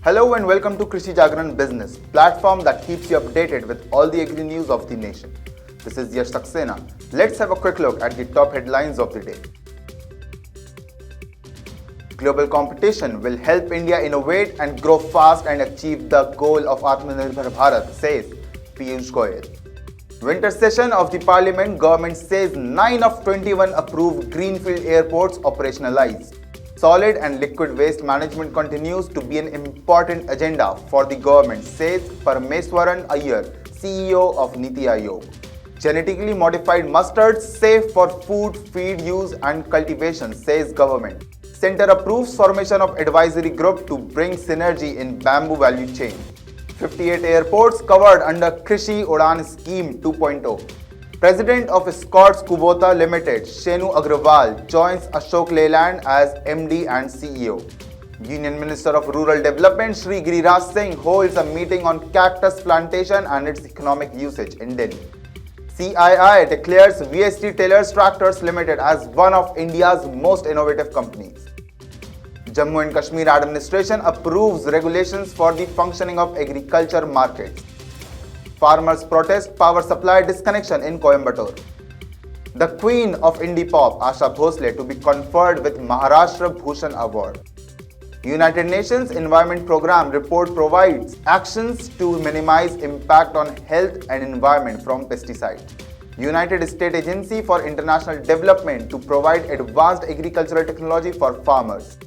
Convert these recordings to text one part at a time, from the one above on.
Hello and welcome to Krishi Jagran Business, platform that keeps you updated with all the agri news of the nation. This is Iyer. Let's have a quick look at the top headlines of the day. Global competition will help India innovate and grow fast and achieve the goal of Atmanirbhar Bharat, says Piyush Goyal. Winter session of the Parliament, government says 9 of 21 approved Greenfield airports operationalized. Solid and liquid waste management continues to be an important agenda for the government, says Parameswaran Iyer, CEO of NITI Aayog. Genetically modified mustards safe for food, feed use and cultivation, says government. Centre approves formation of advisory group to bring synergy in bamboo value chain. 58 airports covered under Krishi Udan scheme 2.0. President of Escorts Kubota Limited, Shenu Agrawal, joins Ashok Leyland as MD and CEO. Union Minister of Rural Development, Shri Giriraj Singh, holds a meeting on Cactus Plantation and its economic usage in Delhi. CII declares VST Tailors Tractors Limited as one of India's most innovative companies. Jammu and Kashmir administration approves regulations for the functioning of agriculture markets. Farmers protest power supply disconnection in Coimbatore. The Queen of Indie Pop, Asha Bhosle, to be conferred with Maharashtra Bhushan Award. United Nations Environment Programme report provides actions to minimize impact on health and environment from pesticides. United States Agency for International Development to provide advanced agricultural technology for farmers.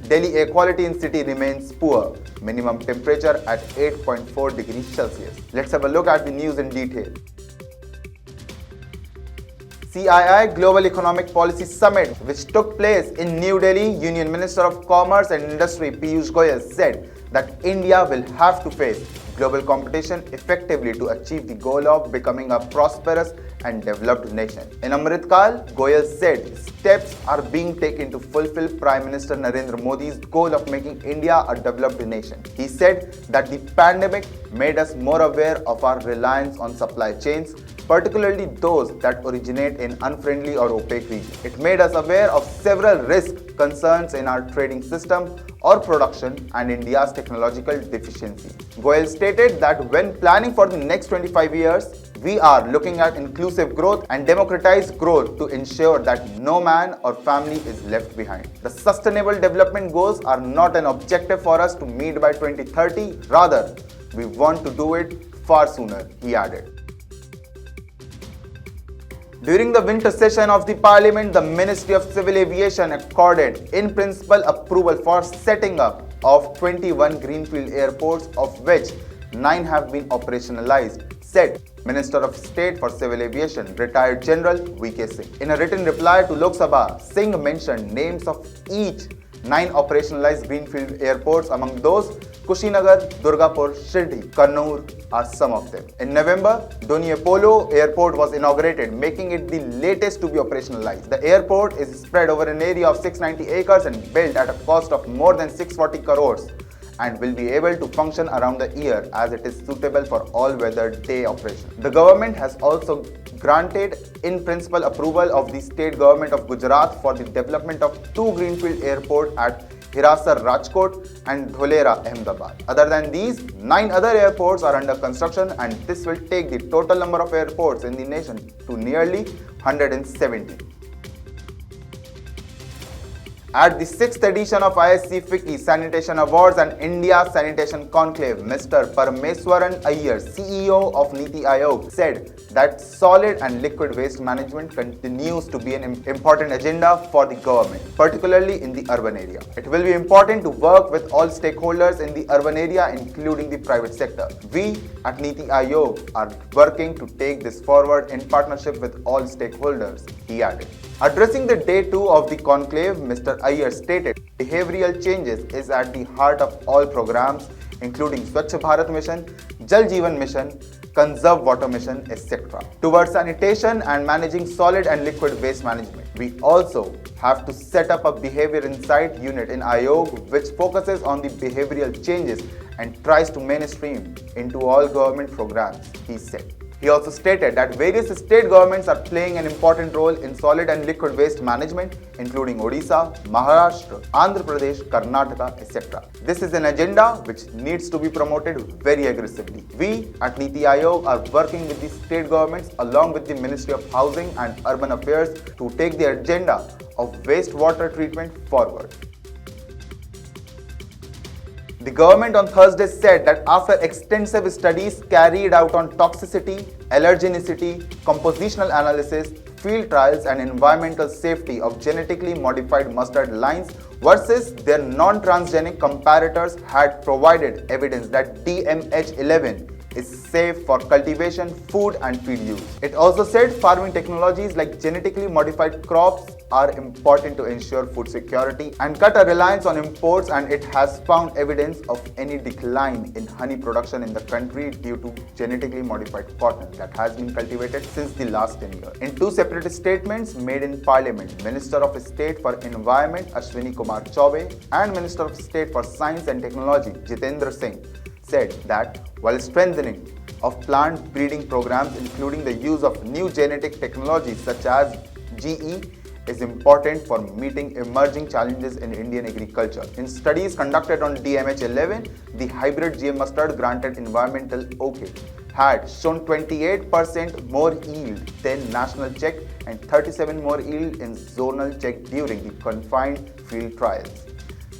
Delhi air quality in city remains poor. Minimum temperature at 8.4 degrees Celsius. Let's have a look at the news in detail. CII Global Economic Policy Summit, which took place in New Delhi, Union Minister of Commerce and Industry Piyush Goyal said that India will have to face global competition effectively to achieve the goal of becoming a prosperous and developed nation. In Amrit Kal, Goyal said steps are being taken to fulfill Prime Minister Narendra Modi's goal of making India a developed nation. He said that the pandemic made us more aware of our reliance on supply chains, particularly those that originate in unfriendly or opaque regions. It made us aware of several risks, concerns in our trading system or production and India's technological deficiency. Goyal stated that when planning for the next 25 years, we are looking at inclusive growth and democratized growth to ensure that no man or family is left behind. The sustainable development goals are not an objective for us to meet by 2030, rather, we want to do it far sooner, he added. During the winter session of the Parliament, the Ministry of Civil Aviation accorded in principle approval for setting up of 21 Greenfield airports, of which 9 have been operationalized, said Minister of State for Civil Aviation, retired General V.K. Singh. In a written reply to Lok Sabha, Singh mentioned names of each 9 operationalized Greenfield airports. Among those, Kushinagar, Durgapur, Shirdi, Kannur are some of them. In November, Doni Apollo Airport was inaugurated, making it the latest to be operationalized. The airport is spread over an area of 690 acres and built at a cost of more than 640 crores and will be able to function around the year as it is suitable for all-weather day operation. The government has also granted in principle approval of the state government of Gujarat for the development of 2 Greenfield airports at Hirasar, Rajkot and Dholera, Ahmedabad. Other than these, 9 other airports are under construction and this will take the total number of airports in the nation to nearly 170. At the 6th edition of ISC FICCI Sanitation Awards and India Sanitation Conclave, Mr. Parameswaran Iyer, CEO of NITI Aayog, said that solid and liquid waste management continues to be an important agenda for the government, particularly in the urban area. It will be important to work with all stakeholders in the urban area, including the private sector. We at NITI Aayog are working to take this forward in partnership with all stakeholders, he added. Addressing the day 2 of the conclave, Mr. Iyer stated, behavioral changes is at the heart of all programs, including Swachh Bharat Mission, Jal Jeevan Mission, Conserve Water Mission, etc. Towards sanitation and managing solid and liquid waste management, we also have to set up a behavior insight unit in Aayog which focuses on the behavioral changes and tries to mainstream into all government programs, he said. He also stated that various state governments are playing an important role in solid and liquid waste management, including Odisha, Maharashtra, Andhra Pradesh, Karnataka, etc. This is an agenda which needs to be promoted very aggressively. We at NITI Aayog are working with the state governments along with the Ministry of Housing and Urban Affairs to take the agenda of wastewater treatment forward. The government on Thursday said that after extensive studies carried out on toxicity, allergenicity, compositional analysis, field trials and environmental safety of genetically modified mustard lines versus their non-transgenic comparators had provided evidence that DMH11 is safe for cultivation, food and feed use. It also said farming technologies like genetically modified crops are important to ensure food security and cut a reliance on imports, and it has found evidence of any decline in honey production in the country due to genetically modified cotton that has been cultivated since the last 10 years. In two separate statements made in Parliament, Minister of State for Environment Ashwini Kumar Chaube and Minister of State for Science and Technology Jitendra Singh said that while strengthening of plant breeding programs including the use of new genetic technologies such as GE is important for meeting emerging challenges in Indian agriculture. In studies conducted on DMH11, the hybrid GM mustard granted environmental OK had shown 28% more yield than national check and 37% more yield in zonal check during the confined field trials.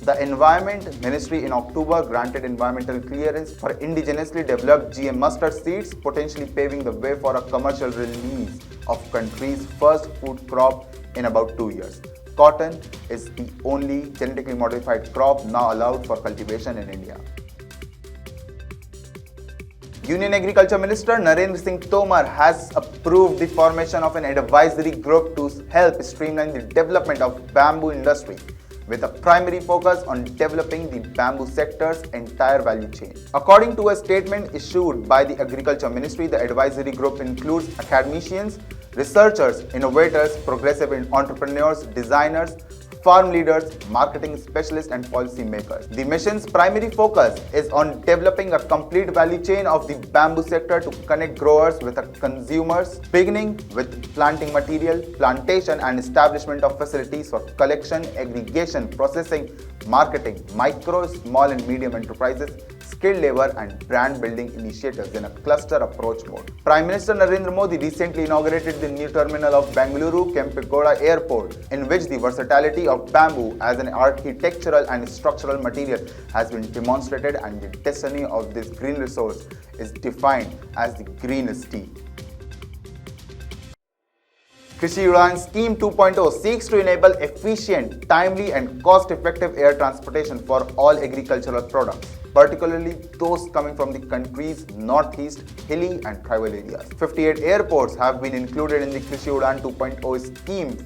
The Environment Ministry in October granted environmental clearance for indigenously developed GM mustard seeds, potentially paving the way for a commercial release of country's first food crop in about 2 years. Cotton is the only genetically modified crop now allowed for cultivation in India. Union Agriculture Minister Narendra Singh Tomar has approved the formation of an advisory group to help streamline the development of bamboo industry, with a primary focus on developing the bamboo sector's entire value chain. According to a statement issued by the Agriculture Ministry, the advisory group includes academicians, researchers, innovators, progressive entrepreneurs, designers, farm leaders, marketing specialists and policy makers. The mission's primary focus is on developing a complete value chain of the bamboo sector to connect growers with consumers, beginning with planting material, plantation and establishment of facilities for collection, aggregation, processing, marketing, micro, small and medium enterprises, skilled labor and brand building initiatives in a cluster approach mode. Prime Minister Narendra Modi recently inaugurated the new terminal of Bengaluru Kempegowda Airport, in which the versatility of bamboo as an architectural and structural material has been demonstrated, and the destiny of this green resource is defined as the green steel. Krishi Udan Scheme 2.0 seeks to enable efficient, timely and cost-effective air transportation for all agricultural products, particularly those coming from the country's northeast, hilly and tribal areas. 58 airports have been included in the Krishi Udan 2.0 scheme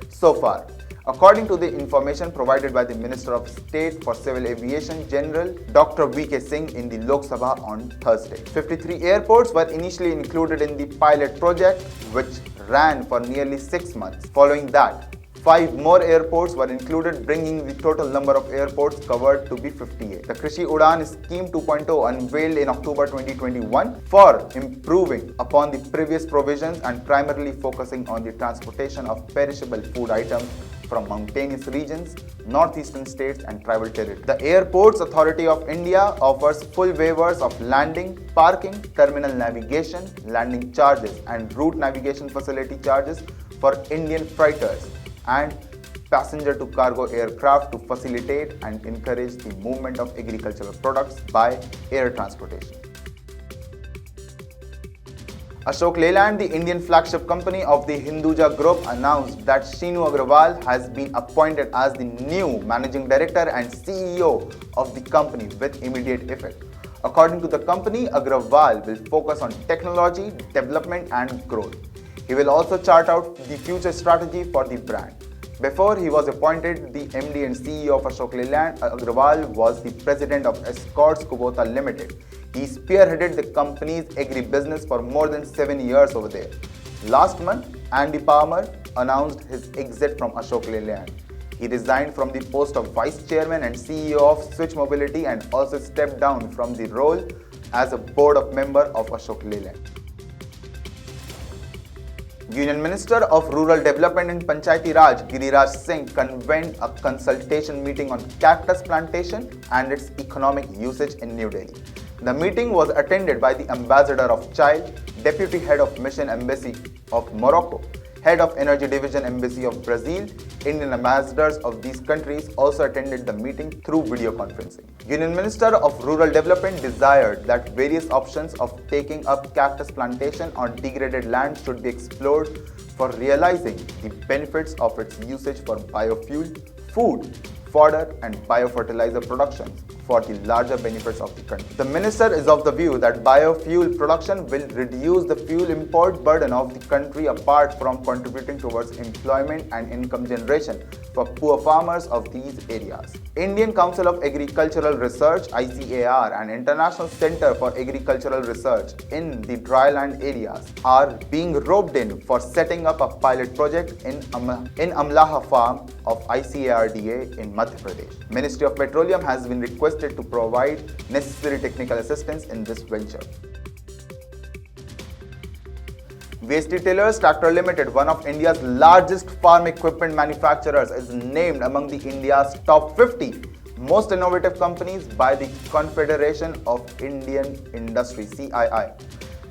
so far, according to the information provided by the Minister of State for Civil Aviation General Dr. V.K. Singh in the Lok Sabha on Thursday. 53 airports were initially included in the pilot project, which ran for nearly 6 months. Following that, 5 more airports were included, bringing the total number of airports covered to be 58. The Krishi Udan Scheme 2.0, unveiled in October 2021 for improving upon the previous provisions and primarily focusing on the transportation of perishable food items from mountainous regions, northeastern states and tribal territories. The Airports Authority of India offers full waivers of landing, parking, terminal navigation, landing charges and route navigation facility charges for Indian freighters and passenger to cargo aircraft to facilitate and encourage the movement of agricultural products by air transportation. Ashok Leyland, the Indian flagship company of the Hinduja Group, announced that Shenu Agrawal has been appointed as the new Managing Director and CEO of the company with immediate effect. According to the company, Agrawal will focus on technology, development and growth. He will also chart out the future strategy for the brand. Before he was appointed the MD and CEO of Ashok Leyland, Agrawal was the president of Escorts Kubota Limited. He spearheaded the company's agri-business for more than 7 years over there. Last month, Andy Palmer announced his exit from Ashok Leyland. He resigned from the post of Vice Chairman and CEO of Switch Mobility and also stepped down from the role as a board of member of Ashok Leyland. Union Minister of Rural Development and Panchayati Raj, Giriraj Singh, convened a consultation meeting on cactus plantation and its economic usage in New Delhi. The meeting was attended by the Ambassador of Child, Deputy Head of Mission Embassy of Morocco, Head of Energy Division Embassy of Brazil. Indian ambassadors of these countries also attended the meeting through video conferencing. Union Minister of Rural Development desired that various options of taking up cactus plantation on degraded land should be explored for realizing the benefits of its usage for biofuel, food, fodder and biofertilizer production for the larger benefits of the country. The minister is of the view that biofuel production will reduce the fuel import burden of the country apart from contributing towards employment and income generation for poor farmers of these areas. Indian Council of Agricultural Research (ICAR) and International Center for Agricultural Research in the dryland areas are being roped in for setting up a pilot project in Amlaha farm of ICARDA in Madhya Pradesh. Ministry of Petroleum has been requested to provide necessary technical assistance in this venture. VST Tailors Tractor Limited, one of India's largest farm equipment manufacturers, is named among the India's top 50 most innovative companies by the Confederation of Indian Industry (CII).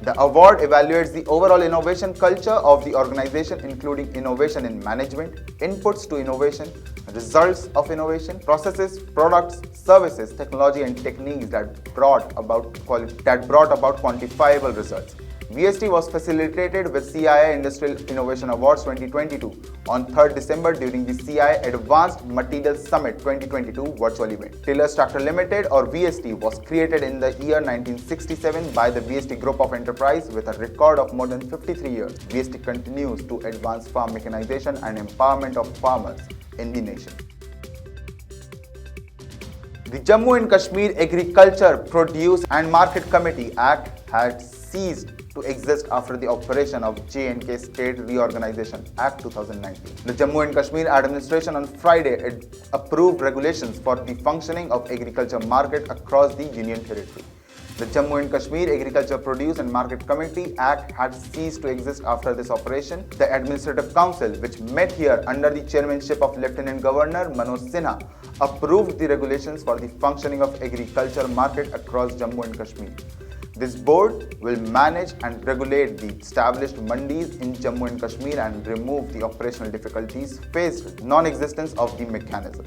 The award evaluates the overall innovation culture of the organization, including innovation in management, inputs to innovation, results of innovation, processes, products, services, technology, and techniques that brought about quantifiable results. VST was facilitated with CII Industrial Innovation Awards 2022 on 3rd December during the CII Advanced Materials Summit 2022 virtual event. Tailors Tractor Limited or VST was created in the year 1967 by the VST Group of Enterprise with a record of more than 53 years. VST continues to advance farm mechanization and empowerment of farmers in the nation. The Jammu and Kashmir Agriculture, Produce and Market Committee Act had ceased to exist after the operation of J&K State Reorganization Act 2019. The Jammu and Kashmir administration on Friday approved regulations for the functioning of agriculture market across the Union Territory. The Jammu and Kashmir Agriculture Produce and Market Committee Act had ceased to exist after this operation. The Administrative Council, which met here under the chairmanship of Lieutenant Governor Manoj Sinha, approved the regulations for the functioning of agriculture market across Jammu and Kashmir. This board will manage and regulate the established mandis in Jammu and Kashmir and remove the operational difficulties faced with non-existence of the mechanism.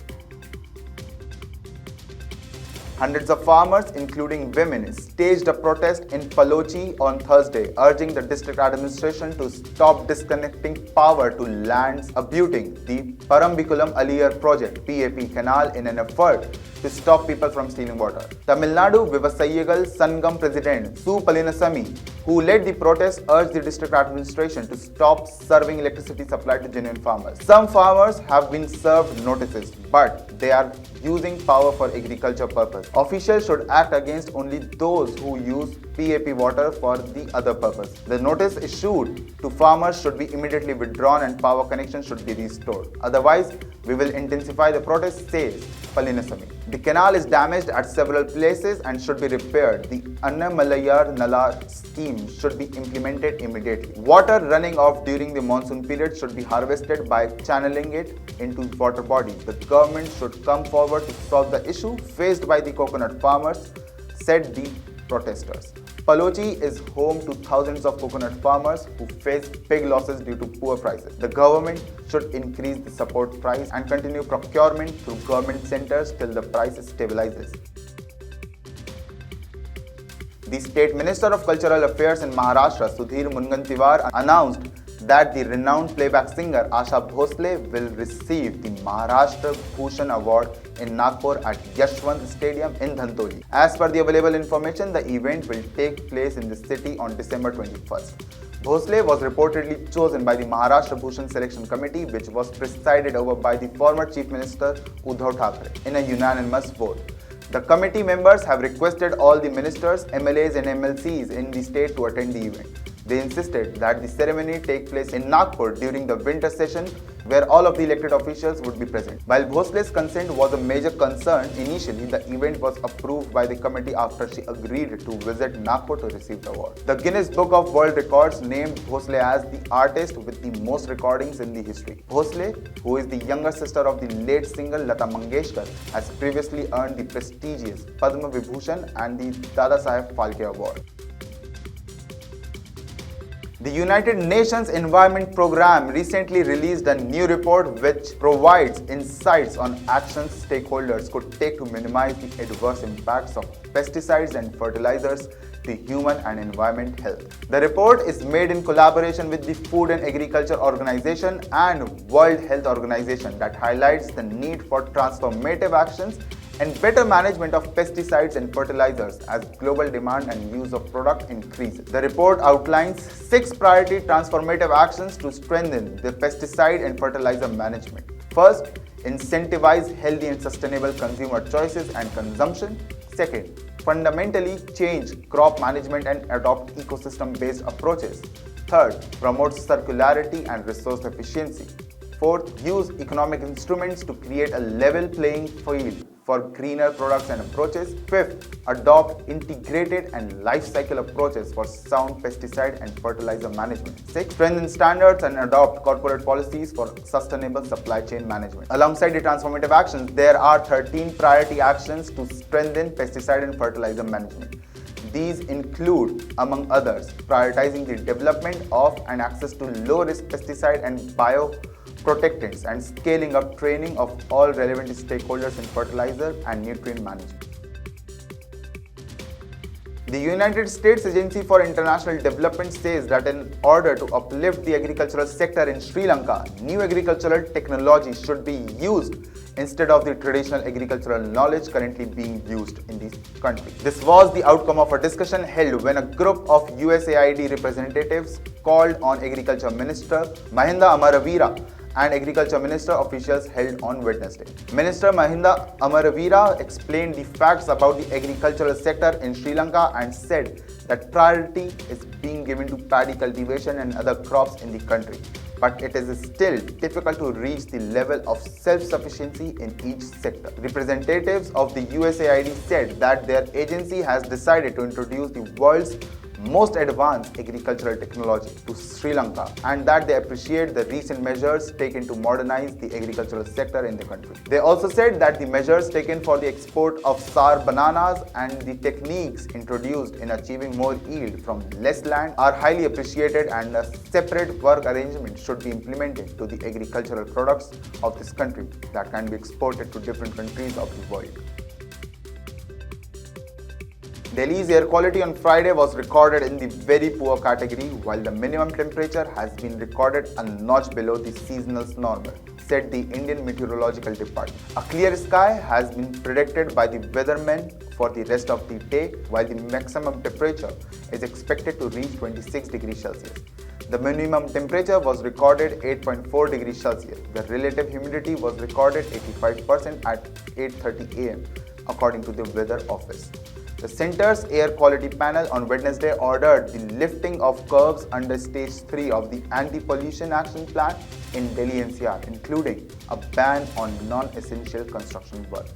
Hundreds of farmers, including women, staged a protest in Palochi on Thursday, urging the district administration to stop disconnecting power to lands abutting the Parameswaran project (PAP) canal in an effort to stop people from stealing water. Tamil Nadu Vivasayigal Sangam President Su Palinasamy, who led the protest, urged the district administration to stop serving electricity supply to genuine farmers. Some farmers have been served notices, but they are using power for agriculture purpose. Officials should act against only those who use PAP water for the other purpose. The notice issued to farmers should be immediately withdrawn and power connection should be restored. Otherwise, we will intensify the protest, says Palinasamy. The canal is damaged at several places and should be repaired. The Annamalayar Nala scheme should be implemented immediately. Water running off during the monsoon period should be harvested by channeling it into water bodies. The government should come forward to solve the issue faced by the coconut farmers, said the protesters. Palochi is home to thousands of coconut farmers who face big losses due to poor prices. The government should increase the support price and continue procurement through government centers till the price stabilizes. The State Minister of Cultural Affairs in Maharashtra, Sudhir Mungantiwar, announced that the renowned playback singer Asha Bhosle will receive the Maharashtra Bhushan Award in Nagpur at Yashwant Stadium in Dhantoli. As per the available information, the event will take place in the city on December 21st. Bhosle was reportedly chosen by the Maharashtra Bhushan Selection Committee, which was presided over by the former Chief Minister Uddhav Thackeray in a unanimous vote. The committee members have requested all the ministers, MLAs and MLCs in the state to attend the event. They insisted that the ceremony take place in Nagpur during the winter session where all of the elected officials would be present. While Bhosle's consent was a major concern initially, the event was approved by the committee after she agreed to visit Nagpur to receive the award. The Guinness Book of World Records named Bhosle as the artist with the most recordings in the history. Bhosle, who is the younger sister of the late singer Lata Mangeshkar, has previously earned the prestigious Padma Vibhushan and the Dada Saheb Phalke Award. The United Nations Environment Programme recently released a new report which provides insights on actions stakeholders could take to minimize the adverse impacts of pesticides and fertilizers to human and environment health. The report is made in collaboration with the Food and Agriculture Organization and World Health Organization that highlights the need for transformative actions and better management of pesticides and fertilizers as global demand and use of product increases. The report outlines 6 priority transformative actions to strengthen the pesticide and fertilizer management. First, incentivize healthy and sustainable consumer choices and consumption. Second, fundamentally change crop management and adopt ecosystem-based approaches. Third, promote circularity and resource efficiency. Fourth, use economic instruments to create a level playing field for greener products and approaches. Fifth, adopt integrated and life cycle approaches for sound pesticide and fertilizer management. Sixth, strengthen standards and adopt corporate policies for sustainable supply chain management. Alongside the transformative actions, there are 13 priority actions to strengthen pesticide and fertilizer management. These include, among others, prioritizing the development of and access to low-risk pesticide and bioprotectants and scaling up training of all relevant stakeholders in fertilizer and nutrient management. The United States Agency for International Development says that in order to uplift the agricultural sector in Sri Lanka, new agricultural technology should be used instead of the traditional agricultural knowledge currently being used in the country. This was the outcome of a discussion held when a group of USAID representatives called on Agriculture Minister Mahinda Amaravira and Agriculture Minister officials held on Wednesday. Minister Mahinda Amaravira explained the facts about the agricultural sector in Sri Lanka and said that priority is being given to paddy cultivation and other crops in the country, but it is still difficult to reach the level of self-sufficiency in each sector. Representatives of the USAID said that their agency has decided to introduce the world's most advanced agricultural technology to Sri Lanka and that they appreciate the recent measures taken to modernize the agricultural sector in the country. They also said that the measures taken for the export of sour bananas and the techniques introduced in achieving more yield from less land are highly appreciated, and a separate work arrangement should be implemented to the agricultural products of this country that can be exported to different countries of the world. Delhi's air quality on Friday was recorded in the very poor category, while the minimum temperature has been recorded a notch below the seasonal normal, said the Indian Meteorological Department. A clear sky has been predicted by the weathermen for the rest of the day, while the maximum temperature is expected to reach 26 degrees Celsius. The minimum temperature was recorded 8.4 degrees Celsius. The relative humidity was recorded 85% at 8:30 am, according to the weather office. The center's air quality panel on Wednesday ordered the lifting of curbs under Stage 3 of the Anti-Pollution Action Plan in Delhi NCR, including a ban on non-essential construction work.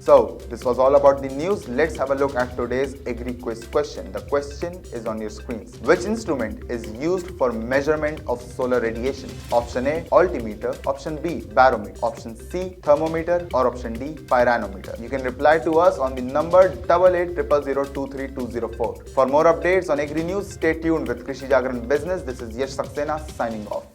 So, this was all about the news. Let's have a look at today's Agri Quiz question. The question is on your screens. Which instrument is used for measurement of solar radiation? Option A, altimeter. Option B, barometer. Option C, thermometer. Or option D, pyranometer. You can reply to us on the number 8800023204. For more updates on Agri News, stay tuned with Krishi Jagran Business. This is Yash Saxena signing off.